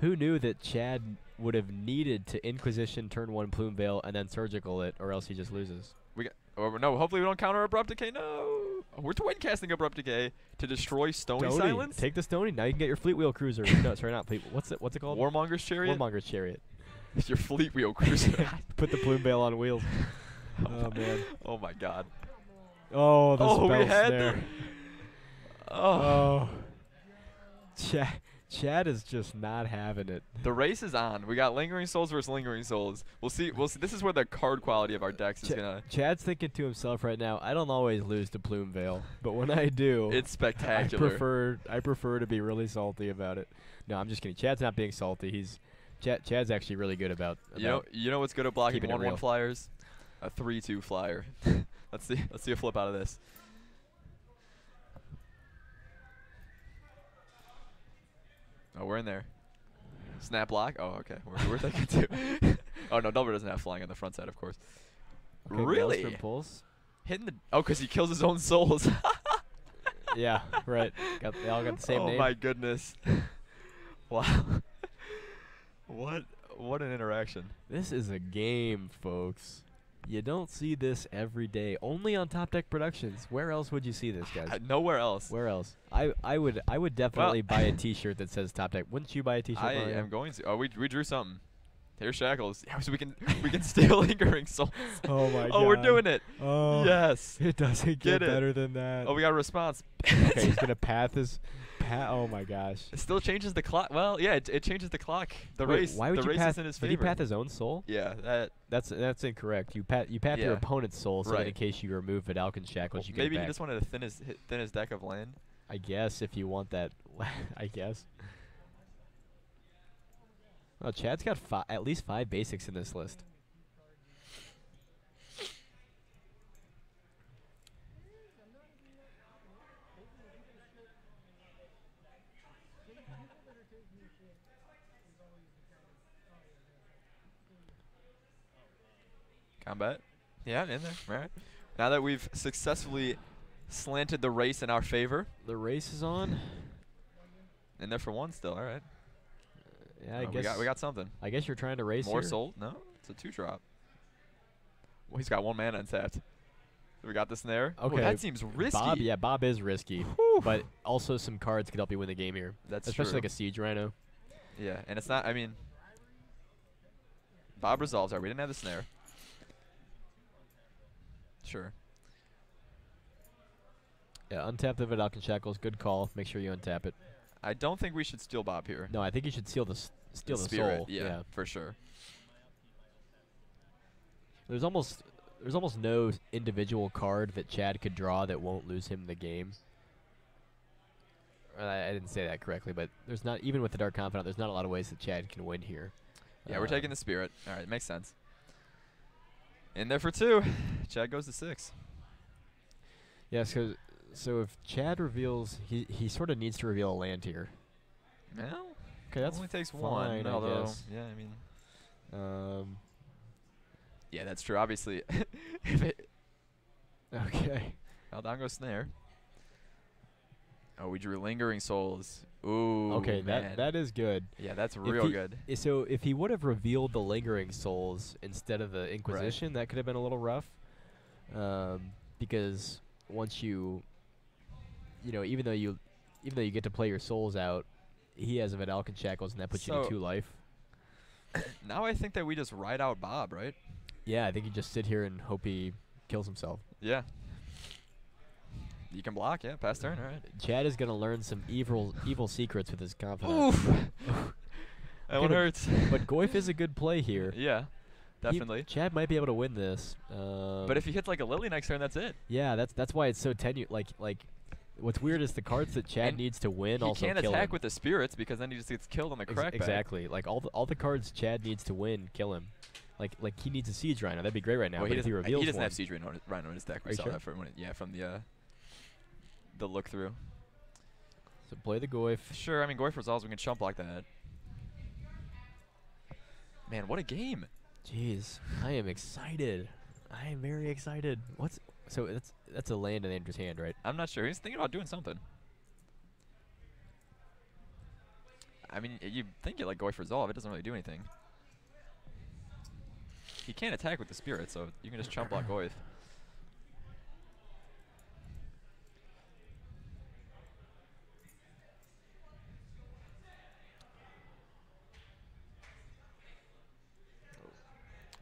Who knew that Chad would have needed to Inquisition turn 1 Plumeveil and then Surgical it, or else he just loses? No, hopefully we don't counter Abrupt Decay. No. We're twin casting Abrupt Decay to destroy Stony Silence. Take the Stony. Now you can get your Fleet Wheel Cruiser. No, sorry, not Fleet. What's it called? Warmonger's Chariot. Warmonger's Chariot. It's your Fleet Wheel Cruiser. Put the Plumeveil on wheels. Oh man. Oh my God. Oh, the spell we had snare. Oh. Chad is just not having it. The race is on. We got Lingering Souls versus Lingering Souls. We'll see. This is where the card quality of our decks is gonna. Chad's thinking to himself right now, I don't always lose to Plumeveil, but when I do, it's spectacular. I prefer to be really salty about it. No, I'm just kidding. Chad's not being salty. Chad's actually really good about you know what's good at blocking 1/1 real. flyers? A 3/2 flyer. Let's see a flip out of this. Oh, we're in there. Snap block? Oh, okay. We're thinking too. Oh, no, Delver doesn't have flying on the front side, of course. Okay, really? Maelstrom Pulse. Hitting the because he kills his own souls. Yeah, right. They all got the same name. Oh my goodness. Wow. What an interaction. This is a game, folks. You don't see this every day. Only on Top Deck Productions. Where else would you see this, guys? Nowhere else. Where else? I would definitely buy a T-shirt that says Top Deck. Wouldn't you buy a T-shirt? I Mario? am going to. Oh, we drew something. Here's Shackles. Yeah, so we can steal lingering souls. Oh my god. Oh, we're doing it. Oh. Yes. It doesn't Get get it. better than that. Oh, we got a response. Okay, he's gonna path his. Oh my gosh. It still changes the clock. Well, yeah, it changes the clock. The Wait, race. Why would the you race path? is in his Did favor. he path his own soul? Yeah, That's incorrect. You path your Yeah. opponent's soul, so that in Right. case you remove Vidalcan's shackles, you get maybe it he back. just wanted to thin his deck of land. I guess if you want that, I guess. Oh, Chad's got at least 5 basics in this list. Combat. Yeah, in there. All right. Now that we've successfully slanted the race in our favor. The race is on. In there for one still. All right. Yeah, I guess we got something. I guess you're trying to race More here. soul? No, it's a 2-drop. Well, he's got 1 mana untapped. So we got the snare. Okay. Ooh, that seems risky. Bob is risky, Whew. but also some cards could help you win the game here. That's especially true. like a Siege Rhino. Yeah, and it's not. I mean, Bob resolves. All right, we didn't have the snare. Sure. Yeah, untap the Vidalcan shackles. Good call. Make sure you untap it. I don't think we should steal Bob here. No, I think you should steal the spirit, soul. yeah, for sure. There's almost no individual card that Chad could draw that won't lose him the game. I didn't say that correctly, but there's not, even with the Dark Confidant, there's not a lot of ways that Chad can win here. Yeah, we're taking the spirit. All right, makes sense. In there for 2. Chad goes to 6. Yeah, so if Chad reveals, he sort of needs to reveal a land here. Well, Okay, that's only takes fine, 1. I Although, guess. yeah, I mean, Um, yeah, that's true. Obviously, if it okay. down goes snare. Oh, we drew lingering souls. Ooh, Okay, man. that is good. Yeah, that's real good. So if he would have revealed the lingering souls instead of the Inquisition, that could have been a little rough. Because once you know, even though you get to play your souls out, he has a Vidalcan shackles, and that puts you to 2 life. Now I think that we just ride out Bob, right? Yeah, I think you just sit here and hope he kills himself. Yeah. You can block, yeah. Pass turn, all right. Chad is gonna learn some evil secrets with his confidant. Oof. That one hurts. But Goyf is a good play here. Yeah, definitely. Chad might be able to win this. But if he hits like a Lily next turn, that's it. Yeah, that's why it's so tenuous. Like, what's weird is the cards that Chad And needs to win he also can't kill attack him. with the spirits because then he just gets killed on the crackback. Exactly. Like all the cards Chad needs to win kill him. Like he needs a Siege Rhino. That'd be great right now. Well, but if he reveals doesn't one, have Siege Rhino in his deck. Are We you saw sure? that from from the look through. so play the Goyf. Sure, I mean Goyf resolves. We can chump block that. Man, what a game! Jeez, I am excited. I am very excited. So that's a land in Andrew's hand, right? I'm not sure. He's thinking about doing something. I mean, you think you like Goyf resolve. It doesn't really do anything. He can't attack with the spirit, so you can just chump block Goyf.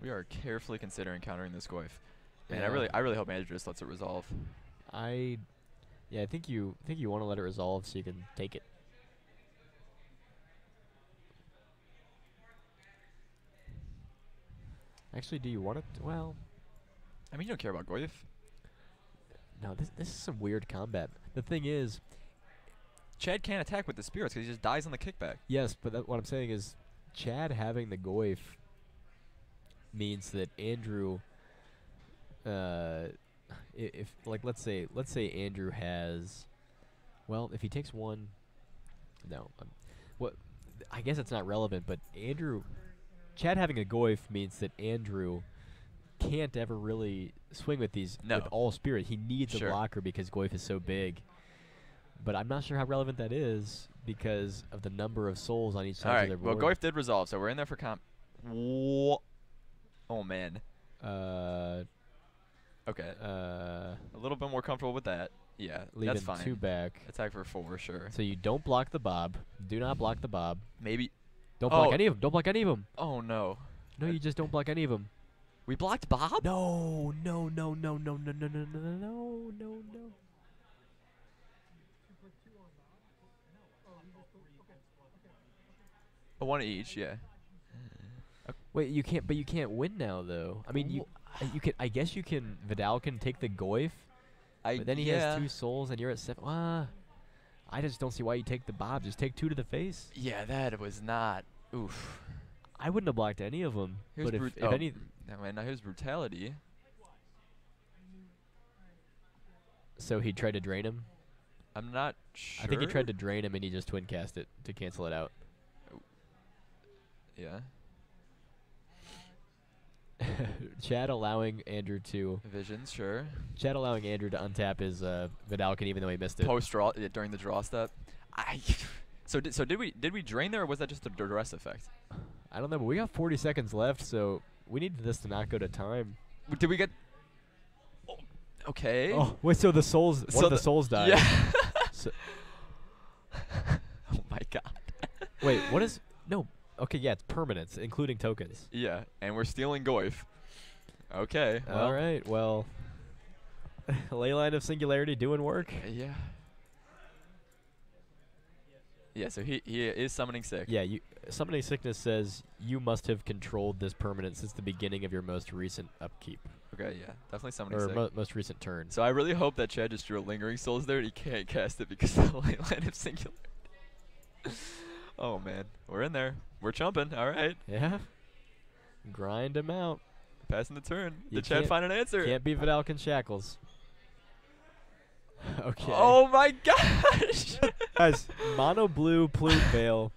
We are carefully considering countering this Goyf. Man, Yeah. I really hope Andrew just lets it resolve. I think you want to let it resolve so you can take it. Actually, do you want it? Well, I mean, you don't care about Goyf. no. This is some weird combat. The thing is, Chad can't attack with the spirits because he just dies on the kickback. yes, but what I'm saying is, Chad having the Goyf means that Andrew, if like let's say Andrew has, well, if he takes one, no, what? I guess it's not relevant, but Chad having a Goyf means that Andrew can't ever really swing with these No. with all spirit. He needs Sure. a blocker because Goyf is so big. But I'm not sure how relevant that is because of the number of souls on each side All of right. their Well, board. Goyf did resolve, so we're in there for comp. Oh man. Okay. A little bit more comfortable with that. Yeah, leaving that's fine. 2 back. Attack for 4, sure. So you don't block the bob. Do not block the bob. Maybe. Don't block any of them. Don't block any of them. Oh no. No, you just don't block any of them. We blocked Bob? No, no, no, no, no, no, no, no, no, no, no, no. One each, yeah. Wait, you can't. But you can't win now, though. I mean, you can. I guess you can. Vidal can take the Goyf, but then he has 2 souls, and you're at 7. I just don't see why you take the bob. Just take 2 to the face. Yeah, that was not. Oof. I wouldn't have blocked any of them. Here's But if any, now here's brutality. so he tried to drain him. I'm not sure. I think he tried to drain him, and he just twin cast it to cancel it out. Yeah. Chad allowing Andrew to. Visions, sure. Chad allowing Andrew to untap his Vidalkin even though he missed it. Post draw during the draw step. So did we drain there, or was that just a duress effect? I don't know, but we got 40 seconds left, so we need this to not go to time. Did we get? Oh, okay. Oh wait, so the souls, one of the souls died. Yeah. So, oh my god. wait, what is? No. Okay, yeah, it's permanents, including tokens. Yeah, and we're stealing Goyf. Okay. Well, All right. Well, Leyline of Singularity doing work. Yeah. Yeah, so he is summoning sick. Yeah, summoning sickness says you must have controlled this permanent since the beginning of your most recent upkeep. Okay, yeah, definitely summoning Or sick. most recent turn. So I really hope that Chad just drew a Lingering Souls there and he can't cast it because of the Leyline of Singularity. Oh man, we're in there. We're chumping. All right, Yeah. Grind him out. passing the turn. You Did Chad can't- find an answer? Can't be Vidalkin Shackles. Okay. Oh my gosh! Guys, Mono Blue Plume Veil.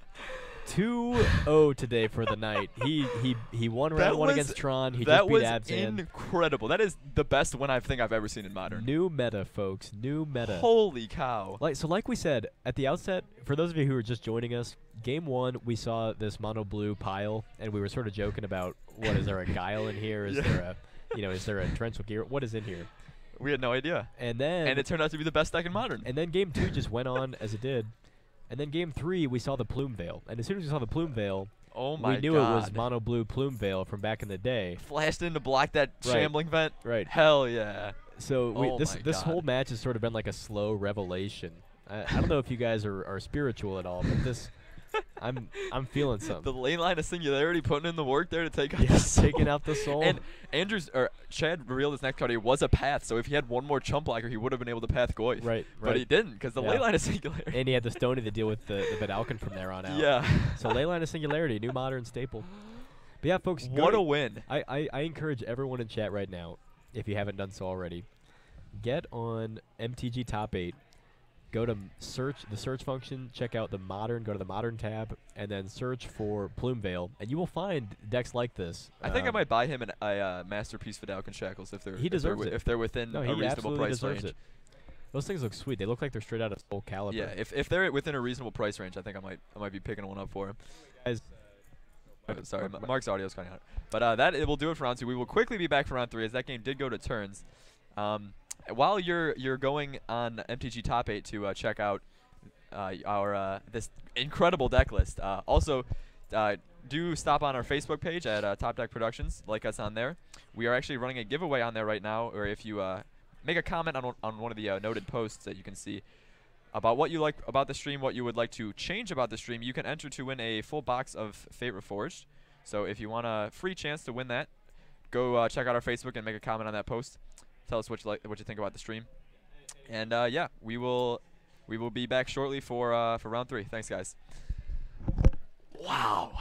2-0 today for the night. He won round 1 against Tron. He that just beat was Abzan. incredible. That is the best win I think I've ever seen in Modern. New meta, folks. New meta. Holy cow! Like we said at the outset, for those of you who are just joining us, game 1 we saw this mono blue pile, and we were sort of joking about what is there a guile in here? Is there a is there a torrential gear? What is in here? We had no idea. And then And it turned out to be the best deck in Modern. And then game 2 just went on as it did. And then game 3 we saw the Plume Veil. And as soon as we saw the Plume Veil, Oh my god. we knew it was mono blue Plume Veil from back in the day. Flashed in to block that Right. shambling vent. Right. Hell yeah. So Oh this my whole God. match has sort of been like a slow revelation. I don't know if you guys are spiritual at all, but this I'm feeling The something. lane line of Singularity putting in the work there to take out the Yes, soul. taking out the soul. And Chad revealed his next card. He was a path, so if he had one more chump blocker, he would have been able to path Goyf. Right, But he didn't, because the Yeah. lane line of Singularity. And he had the Stony to deal with the Vidalkin from there on out. Yeah. So Leyline of Singularity, new modern staple. But yeah, folks, What a win. I encourage everyone in chat right now, if you haven't done so already, get on MTG Top 8. Go to the search function, check out the modern, go to the modern tab, and then search for Plume Veil, and you will find decks like this. I think I might buy him a Masterpiece Vidalkin Shackles if they're He deserves it. if they're within No, a he reasonable absolutely price deserves range. it. Those things look sweet. They look like they're straight out of Soul Calibur. Yeah, if they're within a reasonable price range, I think I might be picking one up for him. Guys, Sorry, Mark's audio's cutting out. But it will do it for round 2. We will quickly be back for round 3 as that game did go to turns. While you're going on MTG Top 8 to check out our this incredible deck list. Also, do stop on our Facebook page at Top Deck Productions. Like us on there. We are actually running a giveaway on there right now, or if you make a comment on one of the noted posts that you can see about what you like about the stream, what you would like to change about the stream, you can enter to win a full box of Fate Reforged. So if you want a free chance to win that, go check out our Facebook and make a comment on that post. Tell us what you think about the stream. And yeah, we will be back shortly for round 3. Thanks, guys. Wow.